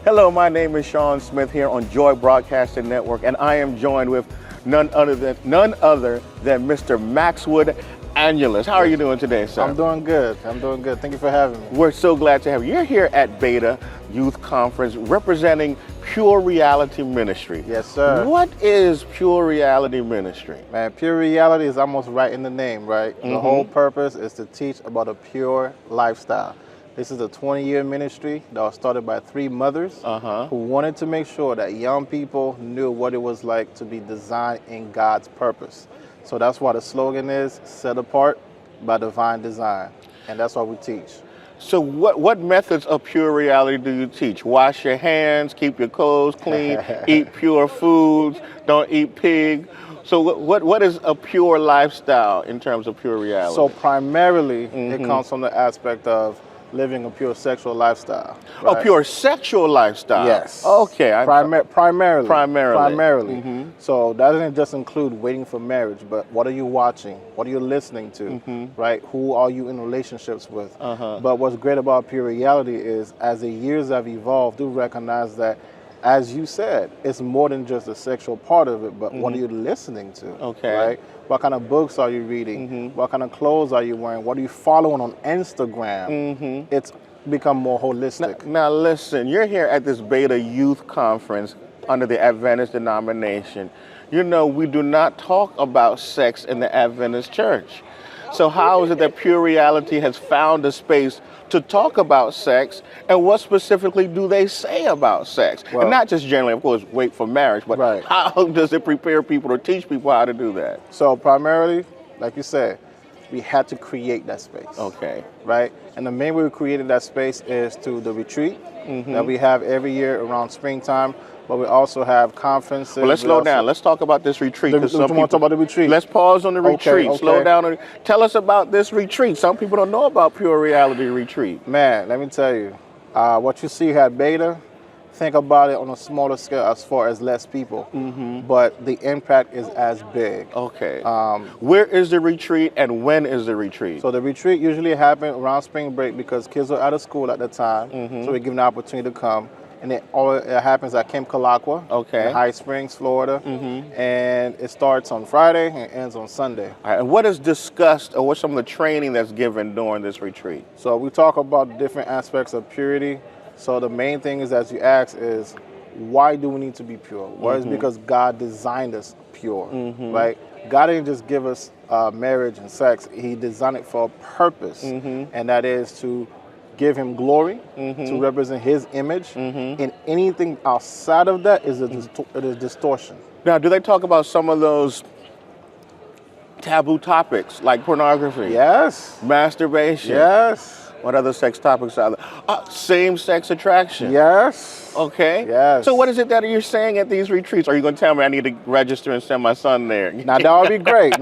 Hello, my name is Shawn Smith here on Joy Broadcasting Network, and I am joined with none other than Mr. Maxwood, Annulus. How are you doing today, sir? I'm doing good. Thank you for having me. We're so glad to have you. You're here at Beta Youth Conference representing Pure Reality Ministry. Yes, sir. What is Pure Reality Ministry? Man, Pure Reality is almost right in the name, right? The whole purpose is to teach about a pure lifestyle. This is a 20-year ministry that was started by 3 mothers who wanted to make sure that young people knew what it was like to be designed in God's purpose. So that's why the slogan is set apart by divine design. And that's what we teach. So what methods of pure reality do you teach? Wash your hands, keep your clothes clean, eat pure foods, don't eat pig. So what is a pure lifestyle in terms of pure reality? So primarily it comes from the aspect of living a pure sexual lifestyle. Right? Right? A pure sexual lifestyle? Yes. Okay. Primarily. So that doesn't just include waiting for marriage, but what are you watching? What are you listening to? Right? Who are you in relationships with? But what's great about pure reality is as the years have evolved, do recognize that, as you said, it's more than just the sexual part of it, but what are you listening to? Okay. Right? What kind of books are you reading? What kind of clothes are you wearing? What are you following on Instagram? It's become more holistic. Now listen, you're here at this Beta Youth Conference under the Adventist denomination. You know, we do not talk about sex in the Adventist church. So how is it that Pure Reality has found a space to talk about sex, and what specifically do they say about sex? Well, and not just generally, of course, wait for marriage, but right. How does it prepare people or teach people how to do that? So primarily, like you said, we had to create that space. Okay. Right? And the main way we created that space is through the retreat that we have every year around springtime. But we also have conferences. Well, let's slow down. Let's talk about this retreat. You want to talk about the retreat? Let's pause on the retreat. Okay. Slow down. Tell us about this retreat. Some people don't know about Pure Reality Retreat. Man, let me tell you. What you see at Beta, think about it on a smaller scale as far as less people. But the impact is as big. Okay. Where is the retreat and when is the retreat? So the retreat usually happens around spring break because kids are out of school at the time. So we give them the opportunity to come. And it happens at Camp Kalakwa in High Springs, Florida. And it starts on Friday and ends on Sunday. All right, and what is discussed or what's some of the training that's given during this retreat? So we talk about different aspects of purity. So the main thing is, as you ask, is why do we need to be pure? Well, it's because God designed us pure, right? God didn't just give us marriage and sex. He designed it for a purpose, and that is to give him glory, to represent his image, and anything outside of that is a distortion. Now, do they talk about some of those taboo topics like pornography? Yes. Masturbation? Yes. What other sex topics are there? Same-sex attraction? Yes. Okay. Yes. So what is it that you're saying at these retreats? Are you going to tell me I need to register and send my son there? Now, that would be great.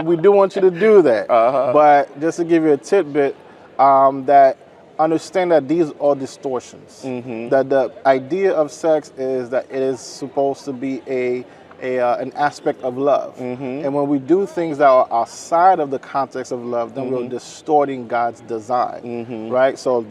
We do want you to do that. But just to give you a tidbit, that understand that these are distortions. That the idea of sex is that it is supposed to be an aspect of love. And when we do things that are outside of the context of love, then we're distorting God's design, right? So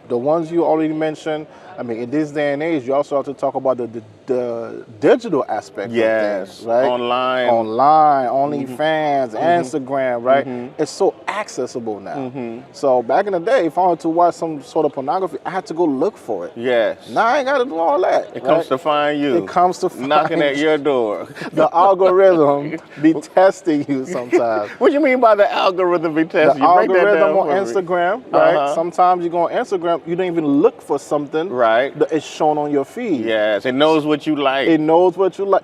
the ones you already mentioned, I mean, in this day and age, you also have to talk about the digital aspect of things, right? Online, OnlyFans, Instagram, right? It's so accessible now. So back in the day, if I wanted to watch some sort of pornography, I had to go look for it. Yes. Now I ain't got to do all that. It comes to find you. It comes to find knocking at your door. The algorithm be testing you sometimes. What do you mean by the algorithm be testing you? The algorithm on Instagram, right? Sometimes you go on Instagram, you don't even look for something. Right. That is shown on your feed. Yes, it knows what you like. It knows what you like.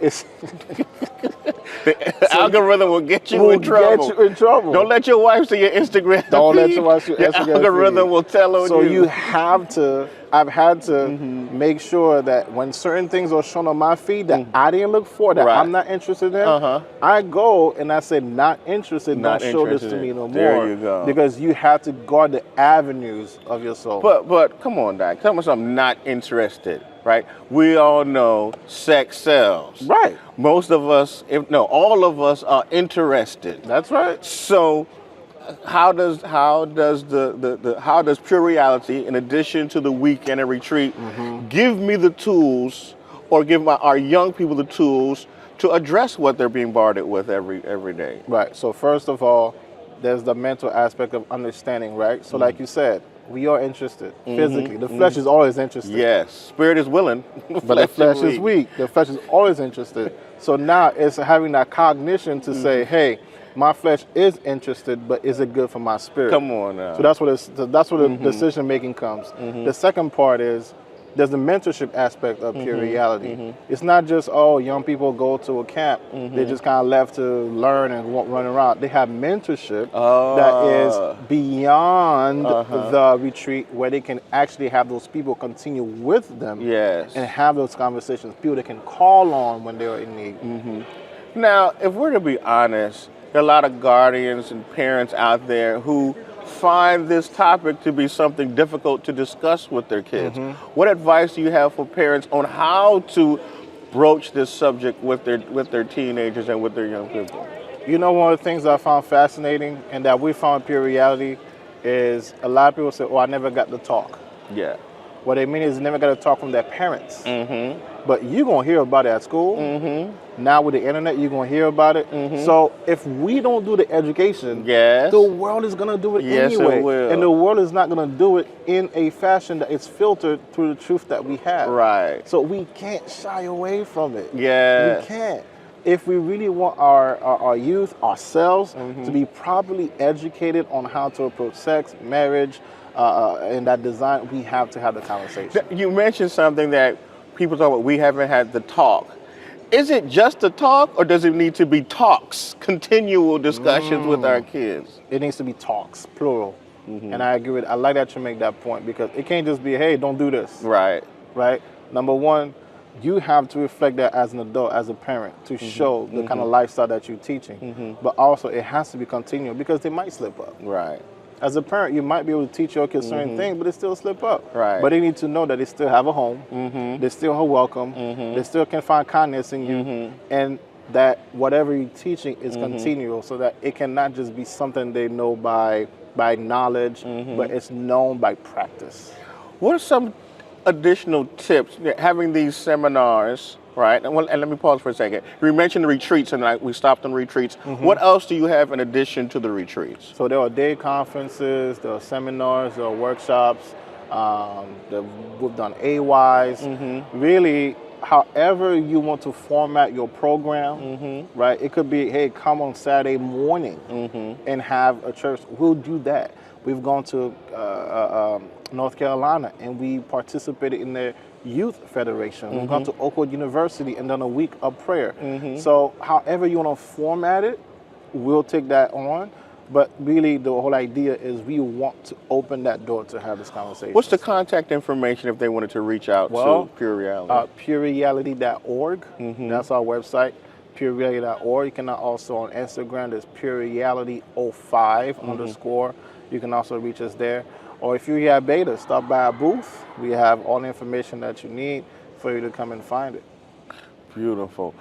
The algorithm will get you in trouble. Don't let your wife see your Instagram. Don't let your wife see your Instagram. The algorithm will tell on you. So you have to. I've had to make sure that when certain things are shown on my feed that I didn't look for, that I'm not interested in, I go and I say, not interested, don't show this to me no more. There you go. Because you have to guard the avenues of your soul. But come on, Doc. Tell me something, not interested, right? We all know sex sells. Right. Most of us, all of us are interested. That's right. So how does Pure Reality, in addition to the weekend and retreat, give me the tools, or give our young people the tools to address what they're being bombarded with every day? Right. So first of all, there's the mental aspect of understanding, right? So like you said, we are interested physically. The flesh is always interested. Yes. Spirit is willing, but the flesh is weak. The flesh is always interested. So now it's having that cognition to say, hey, my flesh is interested, but is it good for my spirit? Come on now. So that's where the decision making comes. The second part is there's the mentorship aspect of Pure Reality. It's not just, oh, young people go to a camp. They just kind of left to learn and run around. They have mentorship that is beyond the retreat, where they can actually have those people continue with them and have those conversations, people they can call on when they're in need. Now, if we're to be honest, there are a lot of guardians and parents out there who find this topic to be something difficult to discuss with their kids. What advice do you have for parents on how to broach this subject with their teenagers and with their young people? You know, one of the things I found fascinating and that we found Pure Reality is a lot of people say, oh, I never got to talk. Yeah. What they mean is they never got to talk from their parents. But you're going to hear about it at school. Now with the internet, you're going to hear about it. So if we don't do the education, the world is going to do it anyway. It will. And the world is not going to do it in a fashion that is filtered through the truth that we have. Right. So we can't shy away from it. Yeah. We can't. If we really want our youth, ourselves, to be properly educated on how to approach sex, marriage, and that design, we have to have the conversation. You mentioned something that people talk about, we haven't had the talk. Is it just a talk, or does it need to be talks, continual discussions with our kids? It needs to be talks, plural. And I agree with I like that you make that point, because it can't just be, hey, don't do this. Right. Right? Number one, you have to reflect that as an adult, as a parent, to show the kind of lifestyle that you're teaching. But also, it has to be continual, because they might slip up. Right. As a parent, you might be able to teach your kids certain things, but they still slip up. Right. But they need to know that they still have a home. They still are welcome. They still can find kindness in you. And that whatever you're teaching is continual, so that it cannot just be something they know by knowledge, but it's known by practice. What are some additional tips, having these seminars, right? And let me pause for a second. You mentioned the retreats, and we stopped on retreats. What else do you have in addition to the retreats? So there are day conferences, there are seminars, there are workshops, we've done AYs. Really, however you want to format your program, right? It could be, hey, come on Saturday morning and have a church. We'll do that. We've gone to North Carolina, and we participated in their youth federation. We've gone to Oakwood University and done a week of prayer. So however you want to format it, we'll take that on. But really, the whole idea is we want to open that door to have this conversation. What's the contact information if they wanted to reach out to Pure Reality? PureReality.org. That's our website, PureReality.org. You can also on Instagram, there's PureReality05 _ You can also reach us there. Or if you're here at Beta, stop by our booth. We have all the information that you need for you to come and find it. Beautiful.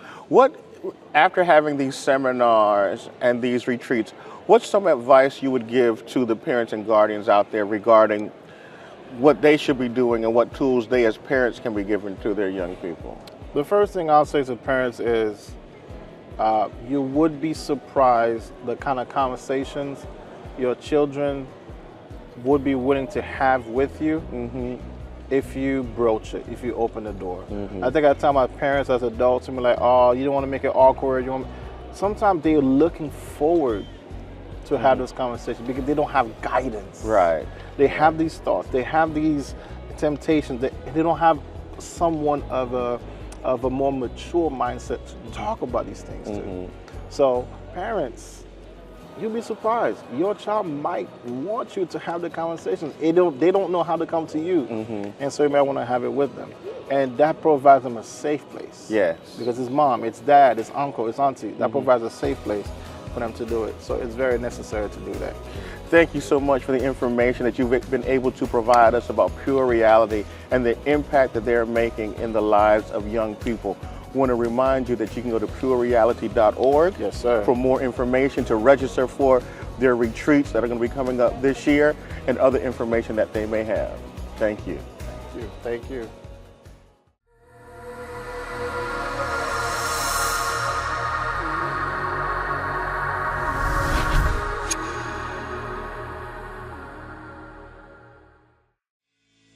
After having these seminars and these retreats, what's some advice you would give to the parents and guardians out there regarding what they should be doing and what tools they as parents can be giving to their young people? The first thing I'll say to parents is you would be surprised the kind of conversations your children would be willing to have with you if you broach it, if you open the door. I think I tell my parents as adults, and be like, oh, you don't want to make it awkward. Sometimes they're looking forward to have this conversation because they don't have guidance. Right. They have these thoughts. They have these temptations. They don't have someone of a more mature mindset to talk about these things to. So parents, you'll be surprised. Your child might want you to have the conversations. They don't know how to come to you. And so you might want to have it with them. And that provides them a safe place. Yes. Because it's mom, it's dad, it's uncle, it's auntie. That provides a safe place for them to do it. So it's very necessary to do that. Thank you so much for the information that you've been able to provide us about Pure Reality and the impact that they're making in the lives of young people. want to remind you that you can go to purereality.org Yes, sir. for more information to register for their retreats that are going to be coming up this year and other information that they may have. Thank you. Thank you. Thank you.